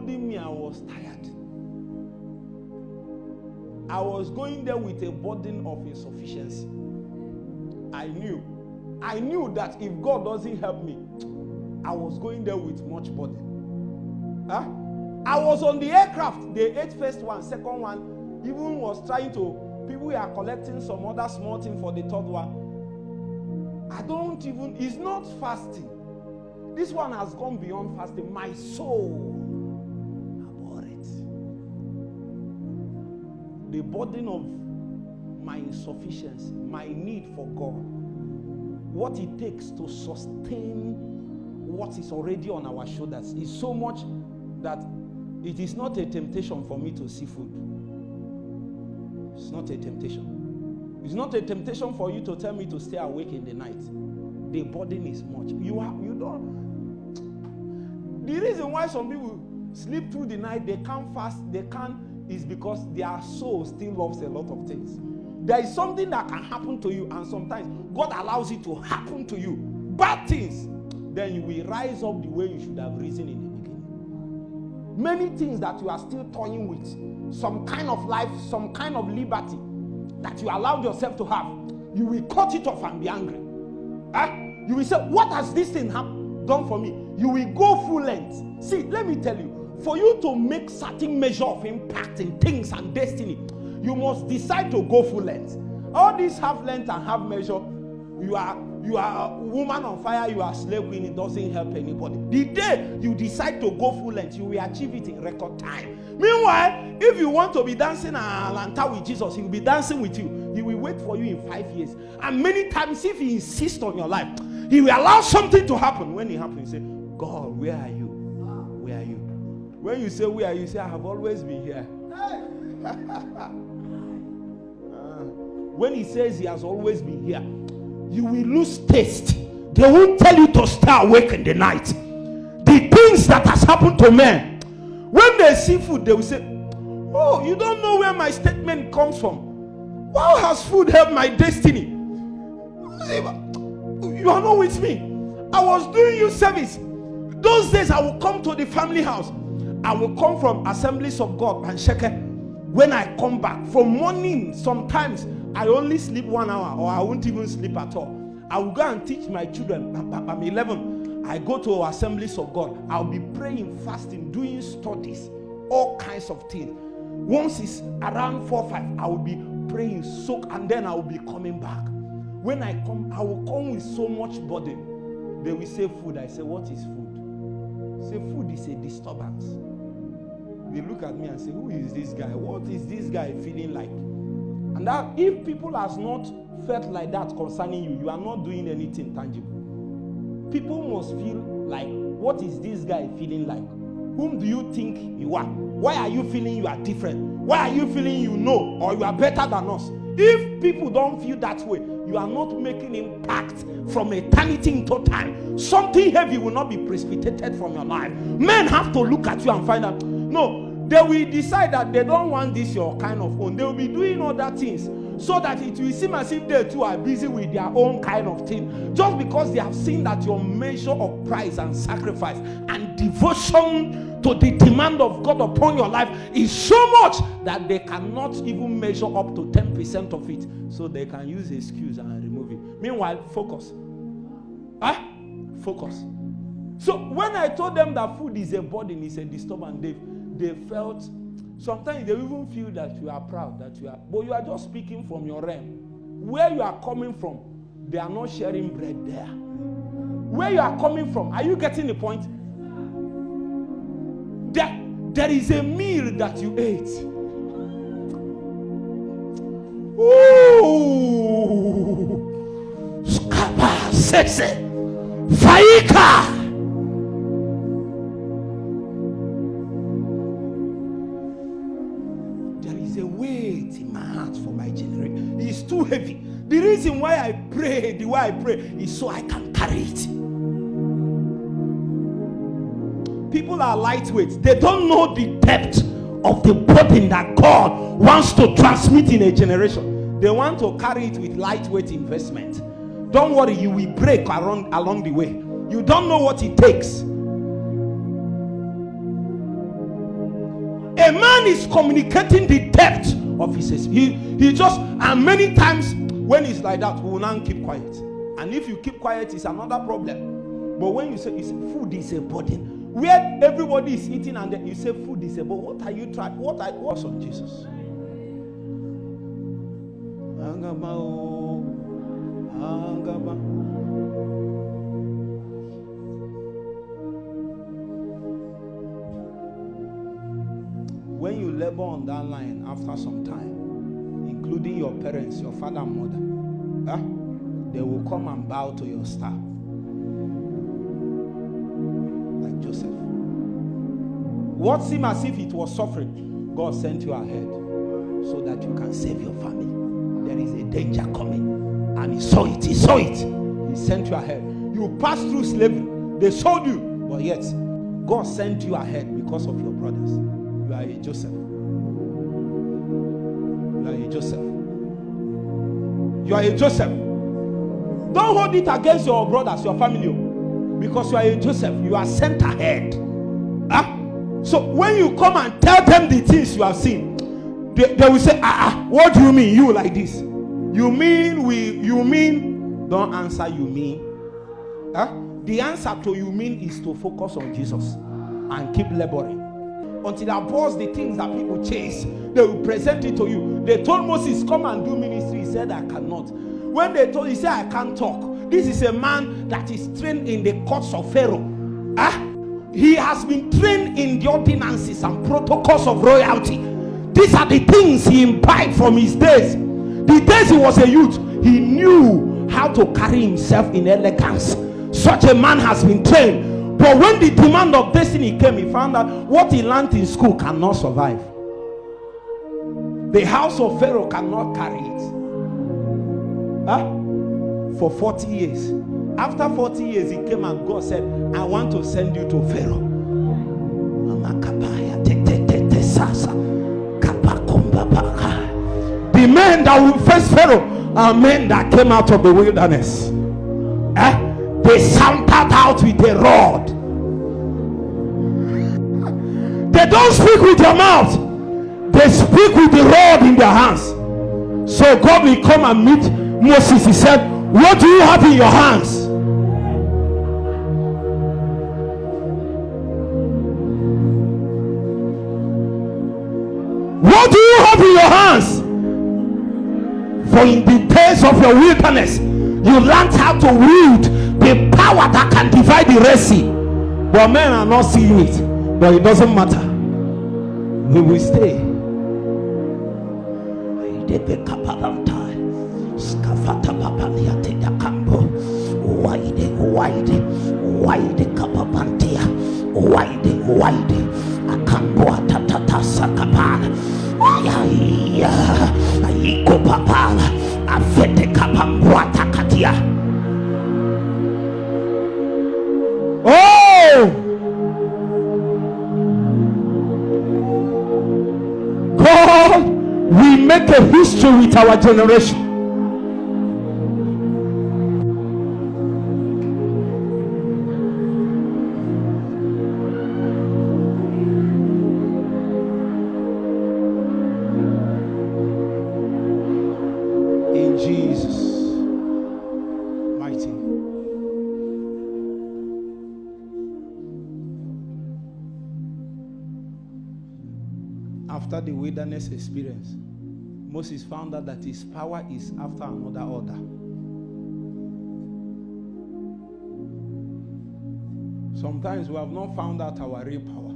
including me, I was tired. I was going there with a burden of insufficiency. I knew that if God doesn't help me, I was going there with much burden. I was on the aircraft. They ate first one, second one, even was trying to, people were collecting some other small thing for the third one. It's not fasting. This one has gone beyond fasting. My soul abhor it. The burden of my insufficiency, my need for God, what it takes to sustain what is already on our shoulders is so much that it is not a temptation for me to see food. It's not a temptation. It's not a temptation for you to tell me to stay awake in the night. The burden is much. The reason why some people sleep through the night, they can't fast, is because their soul still loves a lot of things. There is something that can happen to you, and sometimes God allows it to happen to you. Bad things. Then you will rise up the way you should have risen in the beginning. Many things that you are still toying with, some kind of life, some kind of liberty that you allowed yourself to have, you will cut it off and be angry. You will say, what has this thing done for me? You will go full length. See, let me tell you, for you to make certain measure of impact in things and destiny, you must decide to go full length. All this half length and half measure, you are a woman on fire, you are a slave queen, it doesn't help anybody. The day you decide to go full length, you will achieve it in record time. Meanwhile, if you want to be dancing a lantern with Jesus, he will be dancing with you. He will wait for you in 5 years. And many times, if he insists on your life, he will allow something to happen. When it happens, you say, God, where are you? Where are you? When you say, where are you? Say, I have always been here. When he says he has always been here, you will lose taste. They won't tell you to stay awake in the night. The things that has happened to men, when they see food, they will say, oh, you don't know where my statement comes from. How has food helped my destiny? You are not with me. I was doing you service. Those days I will come to the family house. I will come from Assemblies of God and Sheke. When I come back from morning, sometimes I only sleep 1 hour, or I won't even sleep at all. I will go and teach my children. I'm 11. I go to Assemblies of God. I'll be praying, fasting, doing studies, all kinds of things. Once it's around 4, 5, I will be praying, soak, and then I will be coming back. When I come, I will come with so much burden. They will say food. I say, what is food? Say food is a disturbance. They look at me and say, who is this guy? What is this guy feeling like? And that if people has not felt like that concerning you, you are not doing anything tangible. People must feel like, what is this guy feeling like? Whom do you think you are? Why are you feeling you are different? Why are you feeling you know or you are better than us? If people don't feel that way, you are not making impact from eternity into time. Something heavy will not be precipitated from your life. Men have to look at you and find out. No, they will decide that they don't want this your kind of own. They will be doing other things so that it will seem as if they too are busy with their own kind of thing. Just because they have seen that your measure of price and sacrifice and devotion to the demand of God upon your life is so much that they cannot even measure up to 10% of it. So they can use the excuse and remove it. Meanwhile, focus. Focus. So when I told them that food is a burden, it's a disturbance, they felt, sometimes they even feel that you are proud, but you are just speaking from your realm. Where you are coming from, they are not sharing bread there. Where you are coming from, are you getting the point? There is a meal that you ate. Ooh, skapa sese, faika. In my heart for my generation. It's too heavy. The reason why I pray the way I pray is so I can carry it. People are lightweight. They don't know the depth of the burden that God wants to transmit in a generation. They want to carry it with lightweight investment. Don't worry, you will break along the way. You don't know what it takes. man is communicating the depth of his experience. He just, and many times when it's like that, we will now keep quiet. And if you keep quiet, it's another problem. But when you say food is a burden, where everybody is eating and then you say food is a burden, what are you trying? What's on Jesus? When you labor on that line after some time, including your parents, your father and mother, they will come and bow to your star. Like Joseph. What seemed as if it was suffering, God sent you ahead so that you can save your family. There is a danger coming. And he saw it. He sent you ahead. You passed through slavery. They sold you. But yet, God sent you ahead because of your brothers. You are a Joseph. You are a Joseph. Don't hold it against your brothers, your family. Because you are a Joseph. You are sent ahead. So when you come and tell them the things you have seen, they will say, what do you mean? You like this? You mean, don't answer you mean. The answer to you mean is to focus on Jesus and keep laboring. Until above the things that people chase, they will present it to you. They told Moses, come and do ministry. He said, I cannot. When they told, he said, I can't talk. This is a man that is trained in the courts of Pharaoh. He has been trained in the ordinances and protocols of royalty. These are the things he imbibed from his days. The days he was a youth, he knew how to carry himself in elegance. Such a man has been trained. But when the demand of destiny came, he found out what he learned in school cannot survive. The house of Pharaoh cannot carry it. For 40 years. After 40 years, he came and God said, I want to send you to Pharaoh. The men that will face Pharaoh are men that came out of the wilderness. They sounded out with a rod. They don't speak with their mouth. They speak with the rod in their hands. So God will come and meet Moses. He said, what do you have in your hands? What do you have in your hands? For in the days of your wilderness, you learned how to wield the power that can divide the Red Sea. But men are not seeing it. But it doesn't matter. We will stay. Oh, God, we make a history with our generation. After the wilderness experience, Moses found out that his power is after another order. Sometimes we have not found out our real power.